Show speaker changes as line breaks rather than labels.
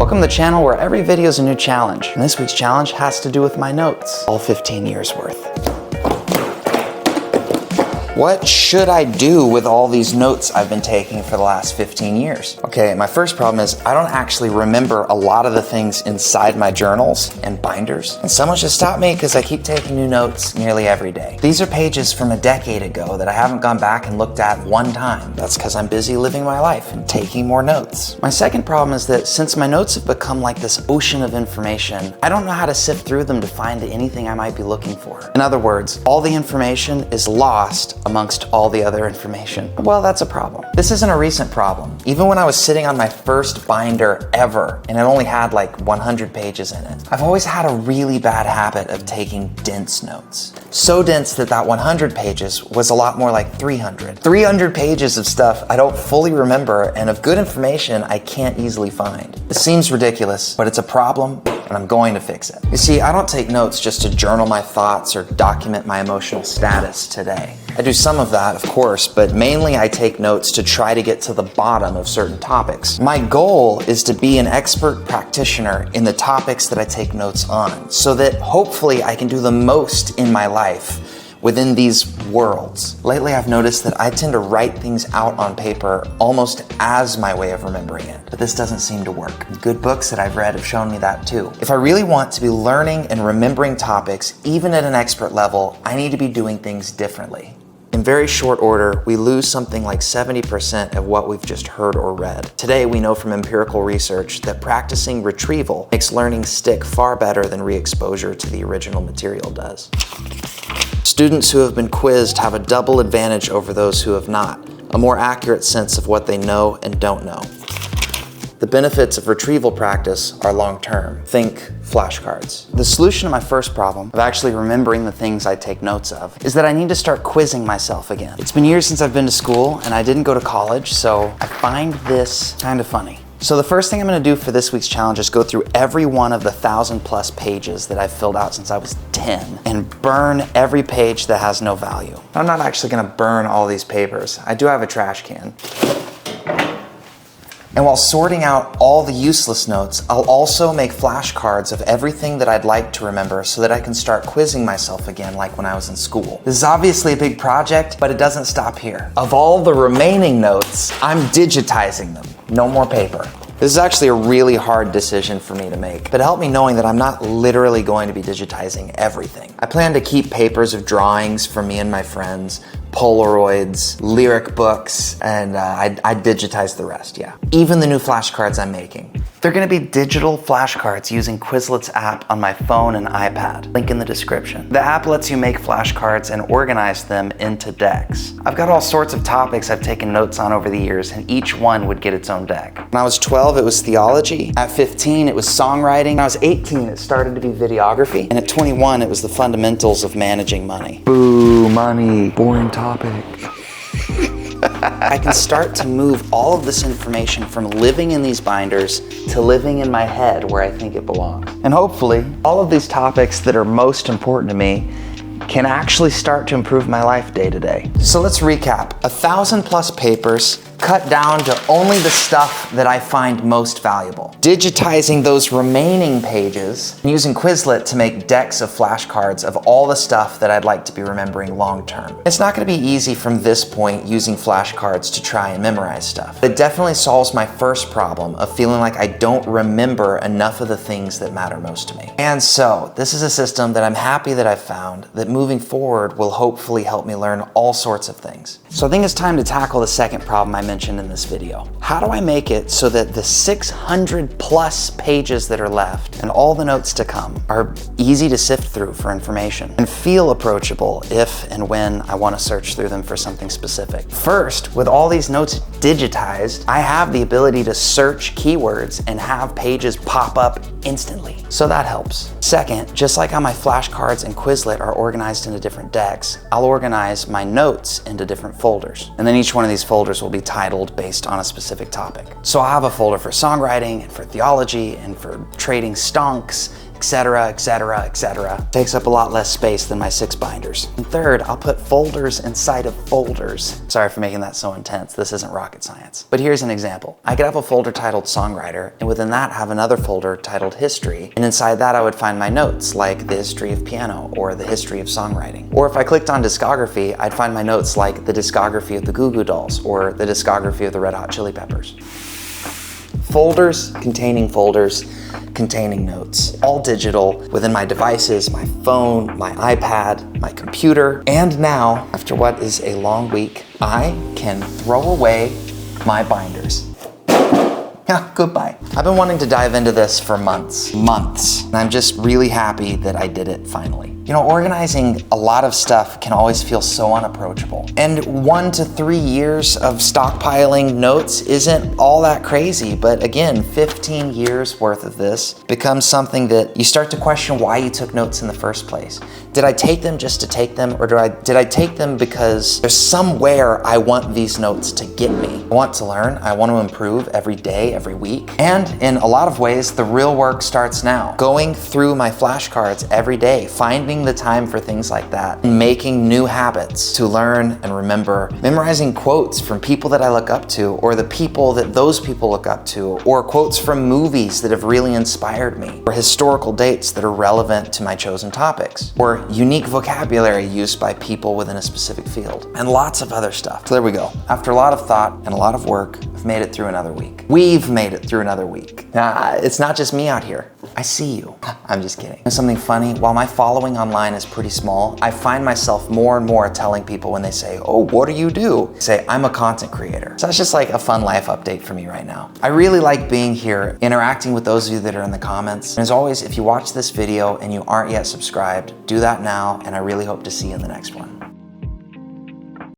Welcome to the channel where every video is a new challenge. And this week's challenge has to do with my notes, all 15 years worth. What should I do with all these notes I've been taking for the last 15 years? Okay, my first problem is I don't actually remember a lot of the things inside my journals and binders. And someone should stop me because I keep taking new notes nearly every day. These are pages from a decade ago that I haven't gone back and looked at one time. That's because I'm busy living my life and taking more notes. My second problem is that since my notes have become like this ocean of information, I don't know how to sift through them to find anything I might be looking for. In other words, all the information is lost amongst all the other information. Well, that's a problem. This isn't a recent problem. Even when I was sitting on my first binder ever, and it only had like 100 pages in it, I've always had a really bad habit of taking dense notes. So dense that 100 pages was a lot more like 300. 300 pages of stuff I don't fully remember and of good information I can't easily find. It seems ridiculous, but it's a problem and I'm going to fix it. You see, I don't take notes just to journal my thoughts or document my emotional status today. I do some of that, of course, but mainly I take notes to try to get to the bottom of certain topics. My goal is to be an expert practitioner in the topics that I take notes on, so that hopefully I can do the most in my life within these worlds. Lately, I've noticed that I tend to write things out on paper almost as my way of remembering it, but this doesn't seem to work. Good books that I've read have shown me that too. If I really want to be learning and remembering topics, even at an expert level, I need to be doing things differently. In very short order, we lose something like 70% of what we've just heard or read. Today, we know from empirical research that practicing retrieval makes learning stick far better than re-exposure to the original material does. Students who have been quizzed have a double advantage over those who have not, a more accurate sense of what they know and don't know. The benefits of retrieval practice are long-term. Think flashcards. The solution to my first problem of actually remembering the things I take notes of is that I need to start quizzing myself again. It's been years since I've been to school and I didn't go to college, so I find this kind of funny. So the first thing I'm gonna do for this week's challenge is go through every one of the 1,000+ pages that I've filled out since I was 10 and burn every page that has no value. I'm not actually gonna burn all these papers. I do have a trash can. And while sorting out all the useless notes, I'll also make flashcards of everything that I'd like to remember so that I can start quizzing myself again like when I was in school. This is obviously a big project, but it doesn't stop here. Of all the remaining notes, I'm digitizing them. No more paper. This is actually a really hard decision for me to make, but it helped me knowing that I'm not literally going to be digitizing everything. I plan to keep papers of drawings from me and my friends, Polaroids, lyric books, and I digitize the rest, yeah. Even the new flashcards I'm making. They're gonna be digital flashcards using Quizlet's app on my phone and iPad. Link in the description. The app lets you make flashcards and organize them into decks. I've got all sorts of topics I've taken notes on over the years, and each one would get its own deck. When I was 12, it was theology. At 15, it was songwriting. When I was 18, it started to be videography. And at 21, it was the fundamentals of managing money. Boo, money, boring topic. I can start to move all of this information from living in these binders to living in my head where I think it belongs. And hopefully, all of these topics that are most important to me can actually start to improve my life day to day. So let's recap. 1,000+ papers cut down to only the stuff that I find most valuable. Digitizing those remaining pages and using Quizlet to make decks of flashcards of all the stuff that I'd like to be remembering long term. It's not gonna be easy from this point using flashcards to try and memorize stuff. It definitely solves my first problem of feeling like I don't remember enough of the things that matter most to me. And so, this is a system that I'm happy that I've found that moving forward will hopefully help me learn all sorts of things. So I think it's time to tackle the second problem I mentioned in this video. How do I make it so that the 600+ pages that are left and all the notes to come are easy to sift through for information and feel approachable if and when I want to search through them for something specific? First, with all these notes digitized, I have the ability to search keywords and have pages pop up instantly. So that helps. Second, just like how my flashcards and Quizlet are organized into different decks, I'll organize my notes into different folders. And then each one of these folders will be titled based on a specific topic. So I'll have a folder for songwriting and for theology and for trading stonks etc., etc., etc. Takes up a lot less space than my 6 binders. And third, I'll put folders inside of folders. Sorry for making that so intense. This isn't rocket science. But here's an example. I could have a folder titled Songwriter, and within that have another folder titled History, and inside that I would find my notes, like the history of piano or the history of songwriting. Or if I clicked on Discography, I'd find my notes like the discography of the Goo Goo Dolls or the discography of the Red Hot Chili Peppers. Folders containing notes, all digital within my devices, my phone, my iPad, my computer, and now, after what is a long week, I can throw away my binders. Yeah, goodbye. I've been wanting to dive into this for months, and I'm just really happy that I did it finally. You know, organizing a lot of stuff can always feel so unapproachable. And 1 to 3 years of stockpiling notes isn't all that crazy, but again, 15 years worth of this becomes something that you start to question why you took notes in the first place. Did I take them just to take them, or did I take them because there's somewhere I want these notes to get me? I want to learn, I want to improve every day, every week. And in a lot of ways, the real work starts now. Going through my flashcards every day, finding the time for things like that, and making new habits to learn and remember, memorizing quotes from people that I look up to, or the people that those people look up to, or quotes from movies that have really inspired me, or historical dates that are relevant to my chosen topics, or unique vocabulary used by people within a specific field, and lots of other stuff. So there we go. After a lot of thought and a lot of work, I've made it through another week. We've made it through another week. It's not just me out here. I see you. I'm just kidding. And something funny, while my following online is pretty small, I find myself more and more telling people when they say, oh, what do you do? I say, I'm a content creator. So that's just like a fun life update for me right now. I really like being here, interacting with those of you that are in the comments. And as always, if you watch this video and you aren't yet subscribed, do that now, and I really hope to see you in the next one.